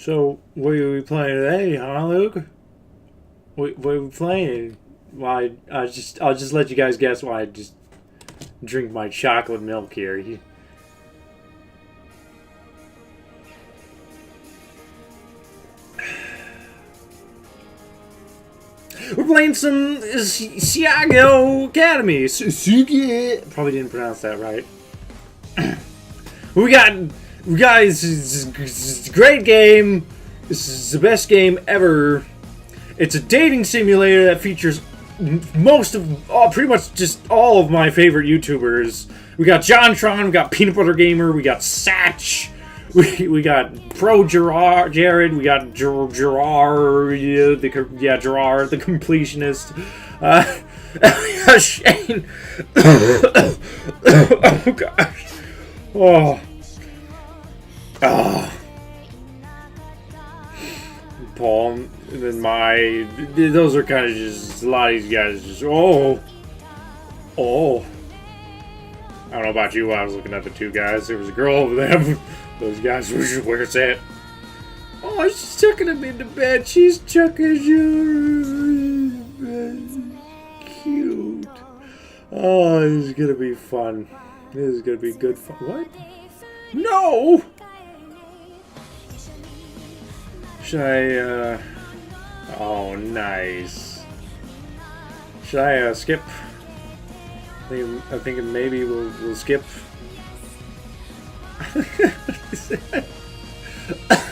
So, what are we playing today, huh, Luke? What are we playing? Why? I'll just let you guys guess why I just drink my chocolate milk here. We're playing some Asagao Academy. Probably didn't pronounce that right. we guys, it's a great game. This is the best game ever. It's a dating simulator that features pretty much just all of my favorite YouTubers. We got JONTRON, we got Peanut Butter Gamer, we got Satch, we got Pro Jared, we got Gerard, Gerard, the completionist. We got Shane. Oh gosh. Paul, and then those are kind of just, a lot of these guys just, I don't know about you, I was looking at the two guys, there was a girl over there, those guys were just, where's it? Oh, she's chucking him into bed, she's chucking you, cute. Oh, this is gonna be fun, this is gonna be good fun. What? No! Should I, oh, nice. Should I, skip? I think maybe we'll skip.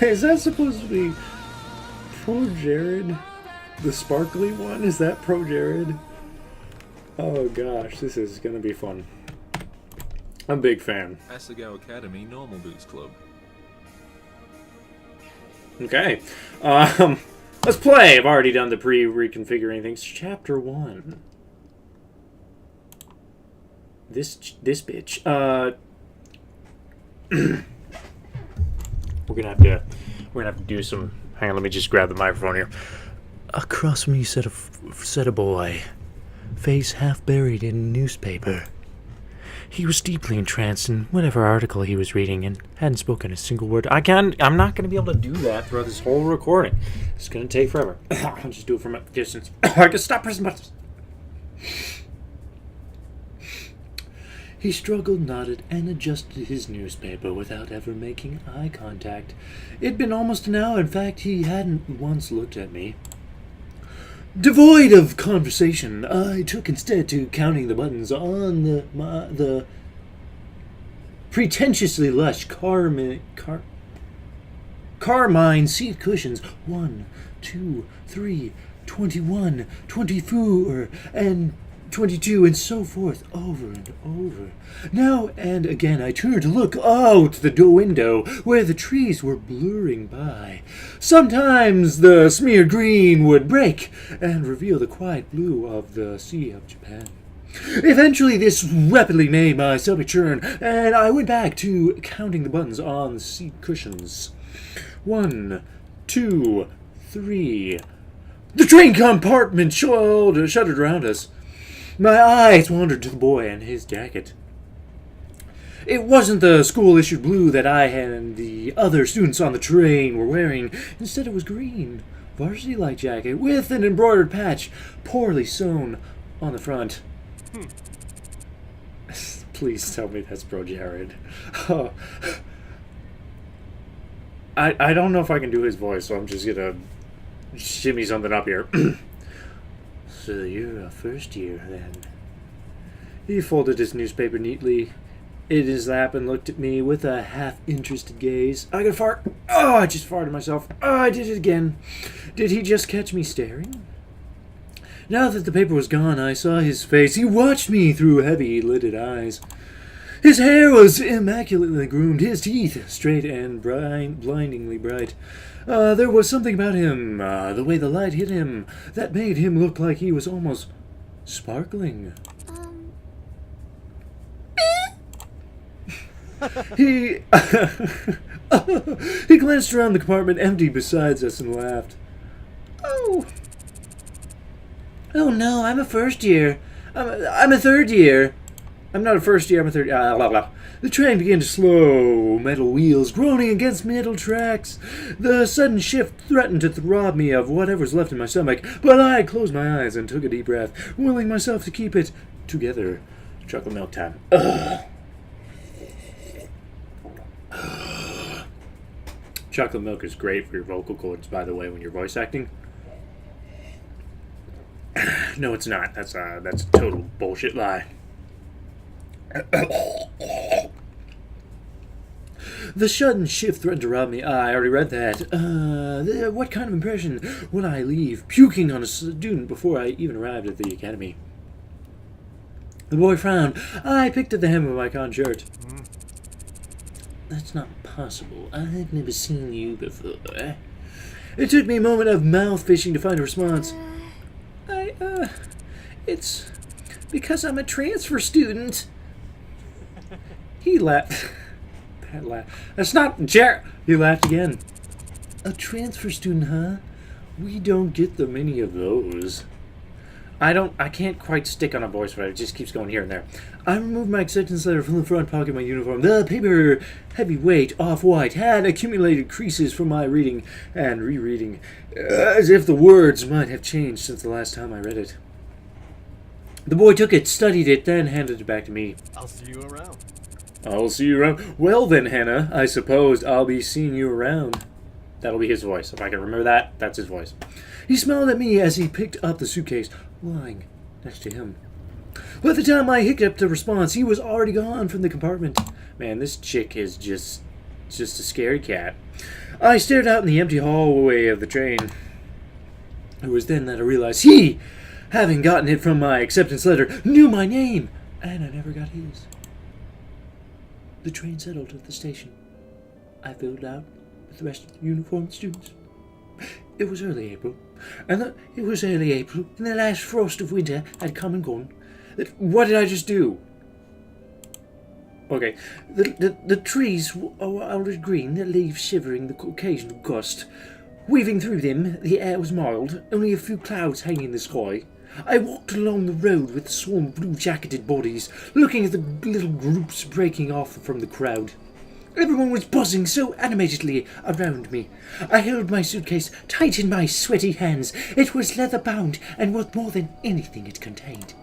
Is that supposed to be Pro Jared? The sparkly one? Is that Pro Jared? Oh gosh, this is gonna be fun. I'm a big fan. Asagao Academy Normal Boots Club. Okay, let's play. I've already done the pre-reconfiguring things. Chapter 1. This bitch. We're gonna have to do some. Hang on, let me just grab the microphone here. Across from me sat a boy, face half buried in newspaper. He was deeply entranced in whatever article he was reading and hadn't spoken a single word. I'm not going to be able to do that throughout this whole recording. It's going to take forever. I'll just do it from a distance. I can stop pressing buttons. He struggled, nodded, and adjusted his newspaper without ever making eye contact. It'd been almost an hour. In fact, he hadn't once looked at me. Devoid of conversation, I took instead to counting the buttons on the pretentiously lush carmine seat cushions. 1, 2, 3, 21, 24, and 22, and so forth, over and over. Now and again I turned to look out the window, where the trees were blurring by. Sometimes the smeared green would break and reveal the quiet blue of the Sea of Japan. Eventually this rapidly made my stomach churn, and I went back to counting the buttons on the seat cushions. 1, 2, 3. The train compartment shuddered around us. My eyes wandered to the boy and his jacket. It wasn't the school-issued blue that I and the other students on the train were wearing. Instead, it was green, varsity-like jacket with an embroidered patch poorly sewn on the front. Please tell me that's Pro Jared. Oh. I don't know if I can do his voice, so I'm just gonna shimmy something up here. So you're a first year, then. He folded his newspaper neatly in his lap and looked at me with a half-interested gaze. I got a fart. Oh, I just farted myself. Oh, I did it again. Did he just catch me staring? Now that the paper was gone, I saw his face. He watched me through heavy-lidded eyes. His hair was immaculately groomed, his teeth straight and blindingly bright. There was something about him, the way the light hit him, that made him look like he was almost sparkling. He he glanced around the compartment empty beside us and laughed. Oh no, I'm a first year. I'm a third year. I'm not a first year, I'm a third year. Blah, blah. The train began to slow, metal wheels groaning against metal tracks. The sudden shift threatened to rob me of whatever was left in my stomach, but I closed my eyes and took a deep breath, willing myself to keep it together. Chocolate milk time. Ugh. Chocolate milk is great for your vocal cords, by the way, when you're voice acting. No, it's not. That's a total bullshit lie. The sudden shift threatened to rob me. I already read that. What kind of impression would I leave puking on a student before I even arrived at the academy? The boy frowned. I picked at the hem of my cotton shirt. That's not possible. I've never seen you before. It took me a moment of mouth fishing to find a response. It's because I'm a transfer student. He laughed. That laugh. That's not Jer. He laughed again. A transfer student, huh? We don't get the many of those. I can't quite stick on a voice, but it just keeps going here and there. I removed my acceptance letter from the front pocket of my uniform. The paper, heavyweight, off-white, had accumulated creases from my reading and rereading, as if the words might have changed since the last time I read it. The boy took it, studied it, then handed it back to me. I'll see you around. I'll see you around. Well then, Hannah, I suppose I'll be seeing you around. That'll be his voice. If I can remember that, that's his voice. He smiled at me as he picked up the suitcase, lying next to him. By the time I hiccuped a response, he was already gone from the compartment. Man, this chick is just a scary cat. I stared out in the empty hallway of the train. It was then that I realized he, having gotten it from my acceptance letter, knew my name, and I never got his. The train settled at the station. I filled out with the rest of the uniformed students. It was early April, and the last frost of winter had come and gone. What did I just do? Okay, the trees were already green, the leaves shivering the occasional gust. Weaving through them, the air was mild, only a few clouds hanging in the sky. I walked along the road with the swarm of blue-jacketed bodies, looking at the little groups breaking off from the crowd. Everyone was buzzing so animatedly around me. I held my suitcase tight in my sweaty hands. It was leather-bound and worth more than anything it contained.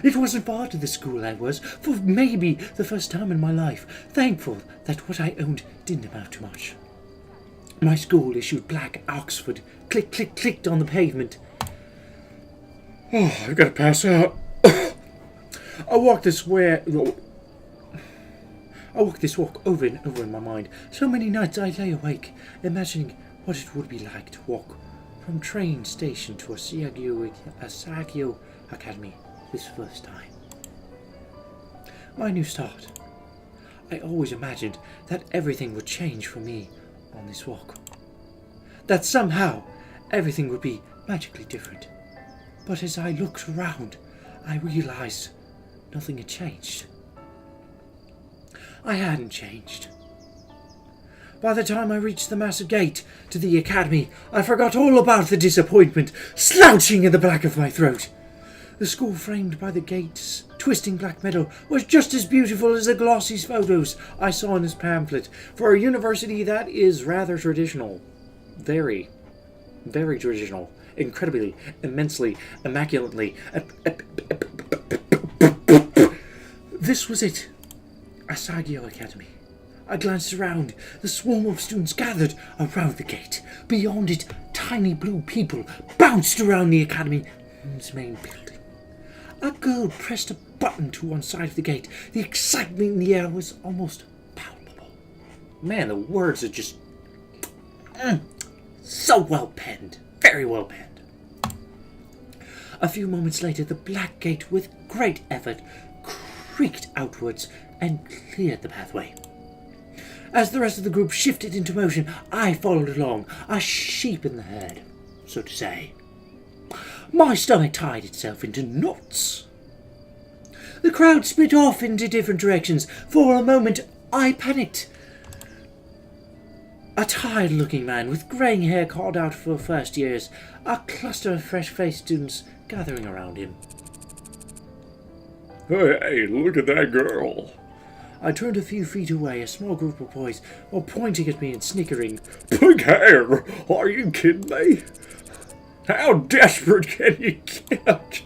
It wasn't far to the school I was, for maybe the first time in my life, thankful that what I owned didn't amount to much. My school issued black Oxford. Click, click, clicked on the pavement. Oh, I've got to pass out. I walked this walk over and over in my mind. So many nights I lay awake, imagining what it would be like to walk from train station to Asagao Academy this first time. My new start. I always imagined that everything would change for me on this walk. That somehow everything would be magically different. But as I looked around, I realized nothing had changed. I hadn't changed. By the time I reached the massive gate to the academy, I forgot all about the disappointment slouching in the back of my throat. The school framed by the gate's twisting black metal was just as beautiful as the glossy photos I saw in his pamphlet for a university that is rather traditional. Very, very traditional. Incredibly, immensely, immaculately. This was it. Asagao Academy. I glanced around. The swarm of students gathered around the gate. Beyond it, tiny blue people bounced around the academy's main building. A girl pressed a button to one side of the gate. The excitement in the air was almost palpable. Man, the words are just so well penned. Very well penned. A few moments later, the black gate, with great effort, creaked outwards and cleared the pathway. As the rest of the group shifted into motion, I followed along, a sheep in the herd, so to say. My stomach tied itself into knots. The crowd split off into different directions. For a moment, I panicked. A tired-looking man with greying hair called out for first years, a cluster of fresh-faced students gathering around him. Hey, look at that girl. I turned a few feet away. A small group of boys were pointing at me and snickering. Pink hair! Are you kidding me? How desperate can you get?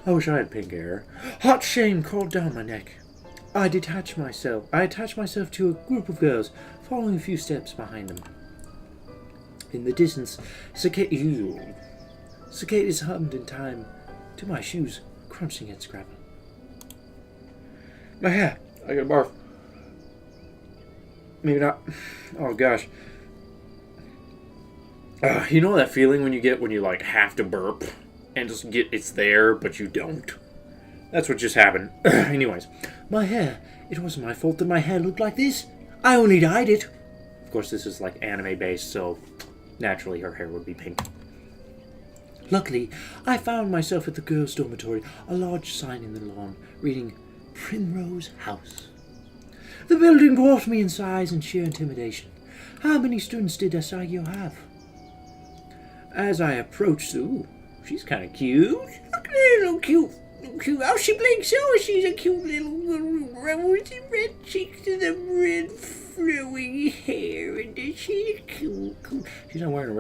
I wish I had pink hair. Hot shame crawled down my neck. I attached myself to a group of girls, following a few steps behind them. In the distance, cicadas hummed in time to my shoes, crunching and scrapping. My hair. I got a barf. Maybe not. Oh gosh. You know that feeling when you get when you like have to burp and just get it's there but you don't? That's what just happened. Anyways, my hair. It wasn't my fault that my hair looked like this. I only dyed it. Of course, this is like anime based, so naturally her hair would be pink. Luckily, I found myself at the girls' dormitory, a large sign in the lawn reading Primrose House. The building dwarfed me in size and sheer intimidation. How many students did Asagao have? As I approached, ooh, she's kind of cute. Look at her, little cute. Oh, she blinks. Oh, she's a cute little rosy red cheeks and the red flowing hair, and she's cute. She's not wearing a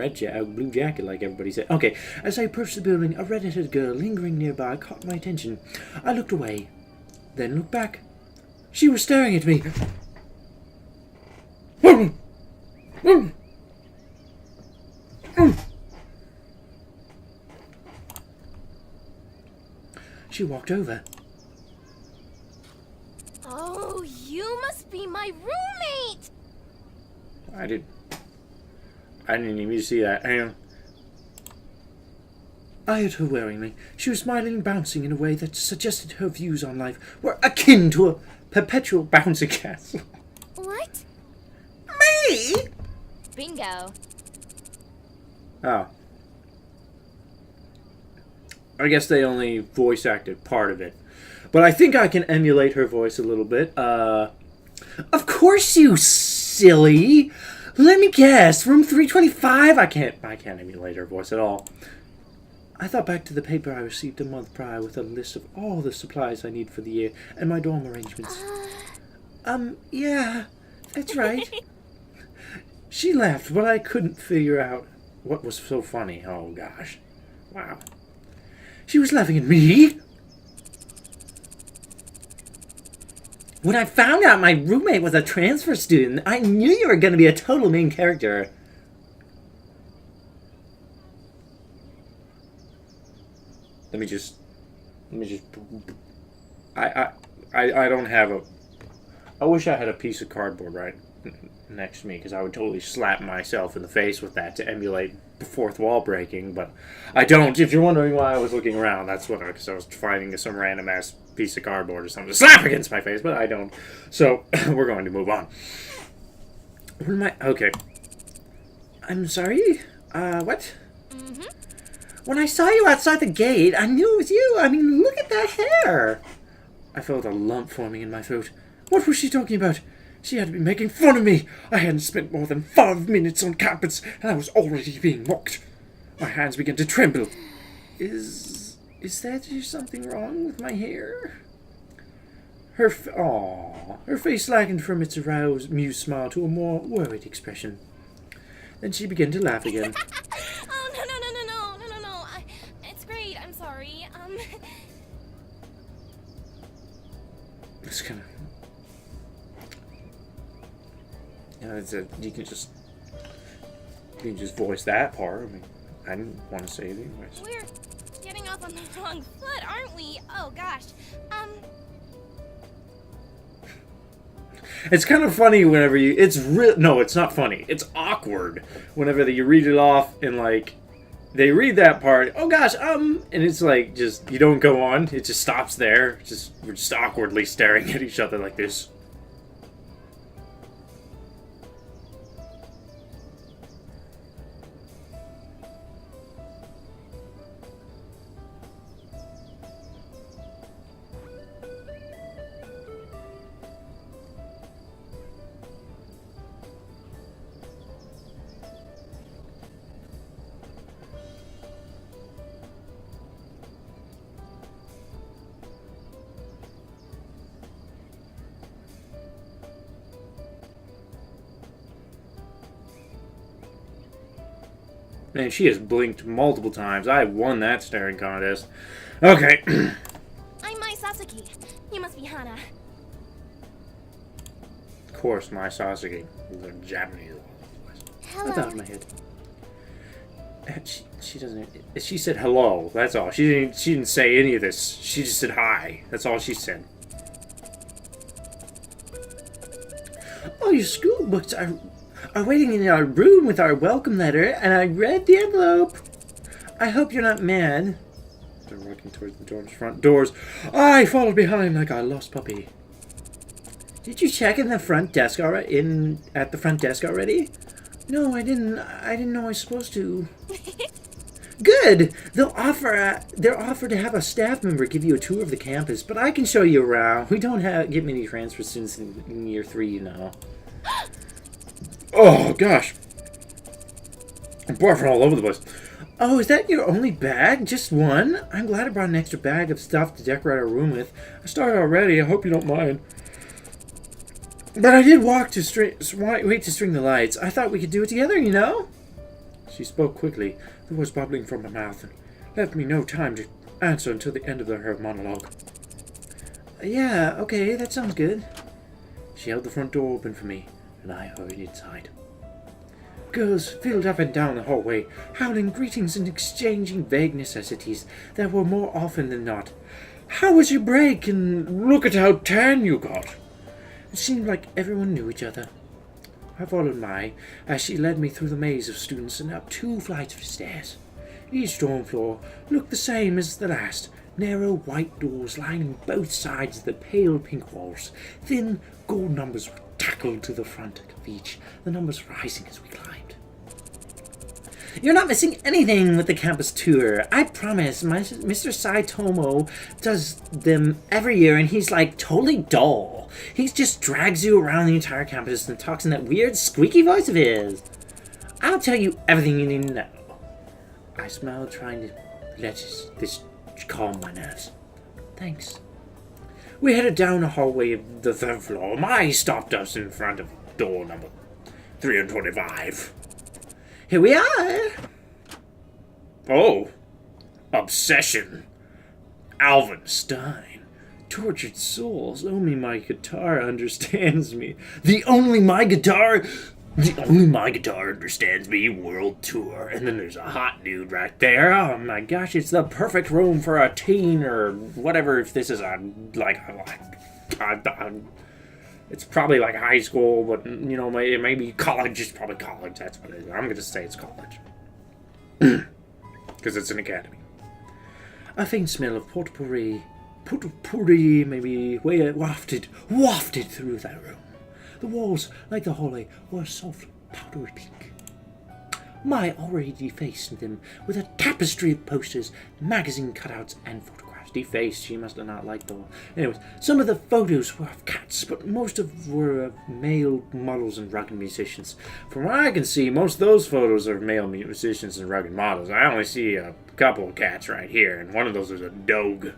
blue jacket like everybody said. Okay, as I approached the building, a red-headed girl lingering nearby caught my attention. I looked away, then looked back. She was staring at me. She walked over. Oh, you must be my roommate! I didn't even see that. Hang on. I had her wearing me. She was smiling and bouncing in a way that suggested her views on life were akin to a perpetual bouncy castle. What? Me? Bingo. Oh. I guess they only voice acted part of it. But I think I can emulate her voice a little bit. Of course, you silly! Let me guess, room 325? I can't emulate her voice at all. I thought back to the paper I received a month prior with a list of all the supplies I need for the year and my dorm arrangements. Yeah, that's right. She laughed, but I couldn't figure out what was so funny. Oh, gosh. Wow. She was laughing at me. When I found out my roommate was a transfer student, I knew you were going to be a total main character. Let me just. I don't have a. I wish I had a piece of cardboard right next to me, because I would totally slap myself in the face with that to emulate the fourth wall breaking, but I don't. If you're wondering why I was looking around, that's what, because I was finding some random ass piece of cardboard or something to slap against my face, but I don't. So, we're going to move on. What am I? Okay. I'm sorry? What? Mm-hmm. When I saw you outside the gate, I knew it was you. I mean, look at that hair. I felt a lump forming in my throat. What was she talking about? She had been making fun of me. I hadn't spent more than 5 minutes on campus, and I was already being mocked. My hands began to tremble. Is there something wrong with my hair? Her face slackened from its aroused, amused smile to a more worried expression. Then she began to laugh again. Oh, no. It's great, I'm sorry. It's kind of... You can just voice that part. I mean, I didn't want to say it anyways. We're getting off on the wrong foot, aren't we? Oh, gosh. It's kind of funny whenever you... No, it's not funny. It's awkward whenever you read it off and, like, they read that part. Oh, gosh, and it's like, just, you don't go on. It just stops there. We're just awkwardly staring at each other like this. Man, she has blinked multiple times. I won that staring contest. Okay. I'm Mai Sasaki. You must be Hana. Of course, my Sasaki. They're Japanese. Hello. That's out of my head. She doesn't. She said hello. That's all. She didn't say any of this. She just said hi. That's all she said. Oh, your school books are waiting in our room with our welcome letter, and I read the envelope. I hope you're not mad. They're walking towards the front doors. I followed behind like a lost puppy. Did you check in the front desk at the front desk already? No, I didn't. I didn't know I was supposed to. Good. They're offer to have a staff member give you a tour of the campus, but I can show you around. We don't get many transfer students in year 3, you know. Oh gosh, I'm barfing all over the place. Oh, is that your only bag? Just one? I'm glad I brought an extra bag of stuff to decorate our room with. I started already. I hope you don't mind. But I did wait to string the lights. I thought we could do it together, you know? She spoke quickly, the words bubbling from her mouth, and left me no time to answer until the end of her monologue. Yeah, okay, that sounds good. She held the front door open for me, and I hurried inside. Girls filled up and down the hallway, howling greetings and exchanging vague necessities that were more often than not, "How was your break?" and "Look at how tan you got." It seemed like everyone knew each other. I followed Mai as she led me through the maze of students and up 2 flights of stairs. Each dorm floor looked the same as the last, narrow white doors lining both sides of the pale pink walls. Thin gold numbers were tackled to the front of each, the numbers rising as we climbed. You're not missing anything with the campus tour. I promise. Mr. Saitomo does them every year, and he's like totally dull. He just drags you around the entire campus and talks in that weird squeaky voice of his. I'll tell you everything you need to know. I smiled, trying to let this calm my nerves. Thanks. We headed down a hallway of the 3rd floor. Mai stopped us in front of door number 325. Here we are! Oh. Obsession. Alvin Stein. Tortured souls. Only my guitar understands me. The only my guitar understands me world tour. And then there's a hot dude right there. Oh my gosh, it's the perfect room for a teen or whatever. If this is it's probably like high school, but you know, it may be college. It's probably college. That's what it is. I'm gonna say it's college because it's an academy. A faint smell of potpourri maybe wafted through that room. The walls, like the hallway, were soft, powdery pink. Mai already defaced them with a tapestry of posters, magazine cutouts, and photographs. Defaced, she must have not liked them. Anyways, some of the photos were of cats, but most were of male models and rugged musicians. From what I can see, most of those photos are of male musicians and rugged models. I only see a couple of cats right here, and one of those is a dog.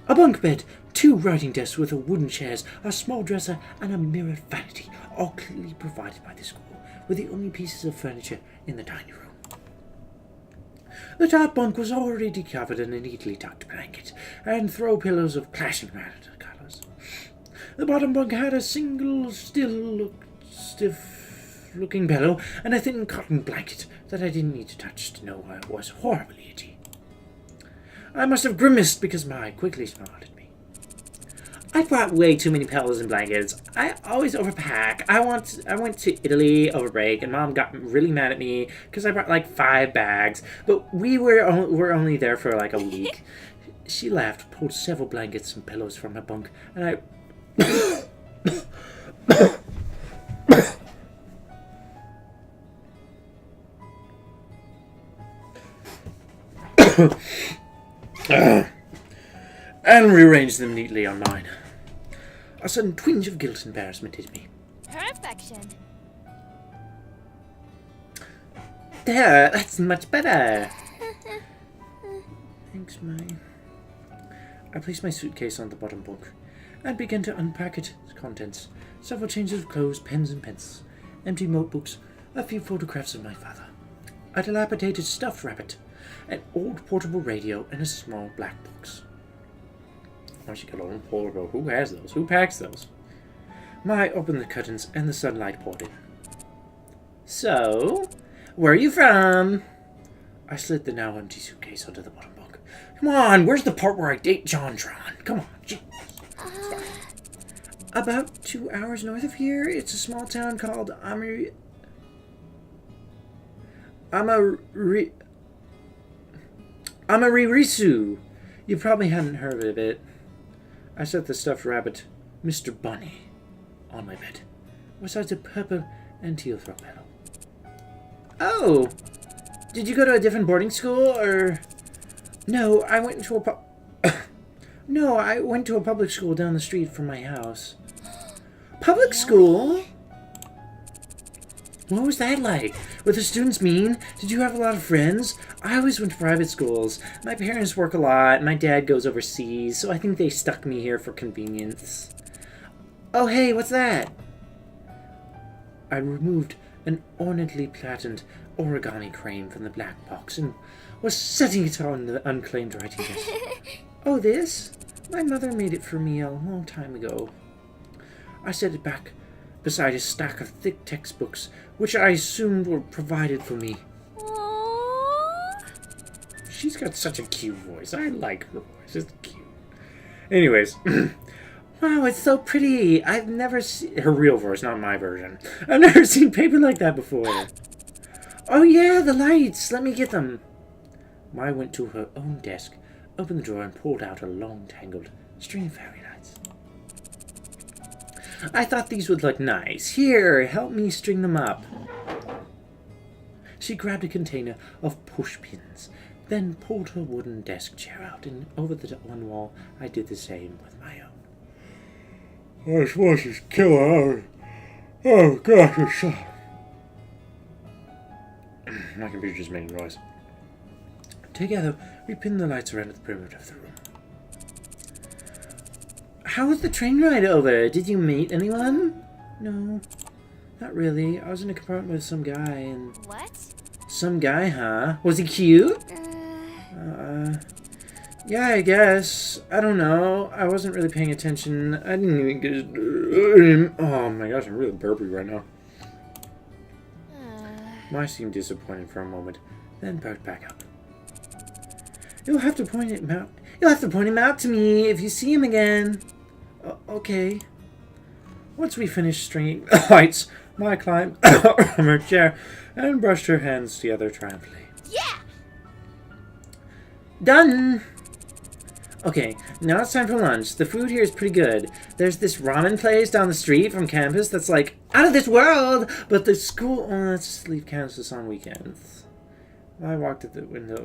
A bunk bed, 2 writing desks with wooden chairs, a small dresser, and a mirrored vanity, all clearly provided by the school, were the only pieces of furniture in the dining room. The top bunk was already covered in a neatly tucked blanket, and throw pillows of clashing colors. The bottom bunk had a single stiff-looking pillow and a thin cotton blanket that I didn't need to touch to know it was horribly itchy. I must have grimaced because Mai quickly smiled at me. I brought way too many pillows and blankets. I always overpack. I went to Italy over break, and Mom got really mad at me because I brought like 5 bags. But we were only there for like a week. She laughed, pulled several blankets and pillows from her bunk, and I... and rearranged them neatly on mine. A sudden twinge of guilt and embarrassment hit me. Perfection. There, that's much better. Thanks, Mai. I placed my suitcase on the bottom bunk and began to unpack its contents. Several changes of clothes, pens and pencils, empty notebooks, a few photographs of my father. a dilapidated stuffed rabbit, an old portable radio, and a small black box. Oh, she got an old portable. Who has those? Who packs those? Mai opened the curtains and the sunlight poured in. So, where are you from? I slid the now empty suitcase onto the bottom bunk. Come on, where's the part where I date JONTRON? Come on, jeez. About 2 hours north of here, it's a small town called Amaririsu. You probably hadn't heard of it. I set the stuffed rabbit, Mr. Bunny, on my bed, besides a purple and teal throw pillow. Oh! Did you go to a different boarding school, or... No, I went to a public school down the street from my house. Public school? What was that like? Were the students mean? Did you have a lot of friends? I always went to private schools. My parents work a lot. My dad goes overseas, so I think they stuck me here for convenience. Oh, hey, what's that? I removed an ornately patterned origami crane from the black box and was setting it on the unclaimed writing desk. Oh, this? My mother made it for me a long time ago. I set it back beside a stack of thick textbooks, which I assumed were provided for me. Aww. She's got such a cute voice. I like her voice. It's cute. Anyways. Wow, it's so pretty. I've never seen... Her real voice, not my version. I've never seen paper like that before. Oh yeah, the lights. Let me get them. Mai went to her own desk, opened the drawer, and pulled out a long, tangled string of fairy lights. I thought these would look nice. Here, help me string them up. She grabbed a container of push pins, then pulled her wooden desk chair out, and over the one wall, I did the same with my own. This voice is killer. Oh, gosh, it's so... My computer just made a noise. Together, we pinned the lights around the perimeter of the room. How was the train ride over? Did you meet anyone? No, not really. I was in a compartment with some guy and... What? Some guy, huh? Was he cute? Yeah, I guess. I don't know. I wasn't really paying attention. I didn't even get his... Oh my gosh, I'm really burpy right now. Mai seemed disappointed for a moment, then perked back up. You'll have to point him out. You'll have to point him out to me if you see him again. Okay. Once we finished stringing the lights, Mai climbed from her chair and brushed her hands together triumphantly. Yeah! Done! Okay, now it's time for lunch. The food here is pretty good. There's this ramen place down the street from campus that's like out of this world, but the school lets us leave campus on weekends. I walked at the window.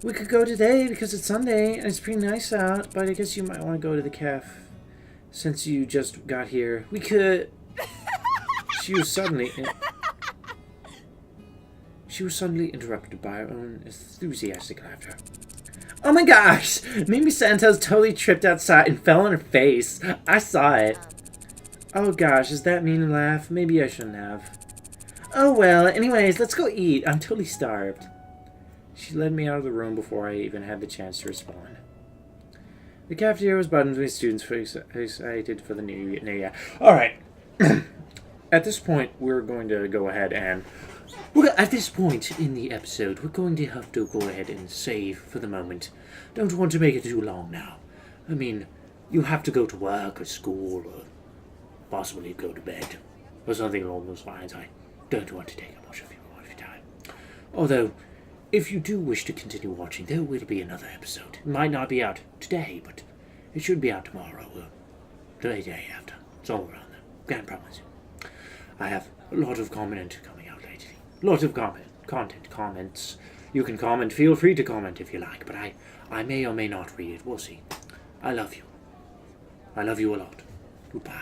We could go today because it's Sunday and it's pretty nice out, but I guess you might want to go to the cafe since you just got here. We could... She was suddenly interrupted by her own enthusiastic laughter. Oh my gosh! Mimi Santos totally tripped outside and fell on her face. I saw it. Oh gosh, is that mean to laugh? Maybe I shouldn't have. Oh well, anyways, let's go eat. I'm totally starved. She led me out of the room before I even had the chance to respond. The cafeteria was buttoned with students excited for the new year. Alright. At this point, we're going to go ahead and... At this point in the episode, we're going to have to go ahead and save for the moment. Don't want to make it too long now. I mean, you have to go to work or school or possibly go to bed or something along those lines. I don't want to take up much of your time. Although, if you do wish to continue watching, there will be another episode. It might not be out today, but it should be out tomorrow or the day after. It's all around there. Can't promise you. I have a lot of content coming out lately. A lot of comments. You can comment. Feel free to comment if you like, but I may or may not read it. We'll see. I love you. I love you a lot. Goodbye.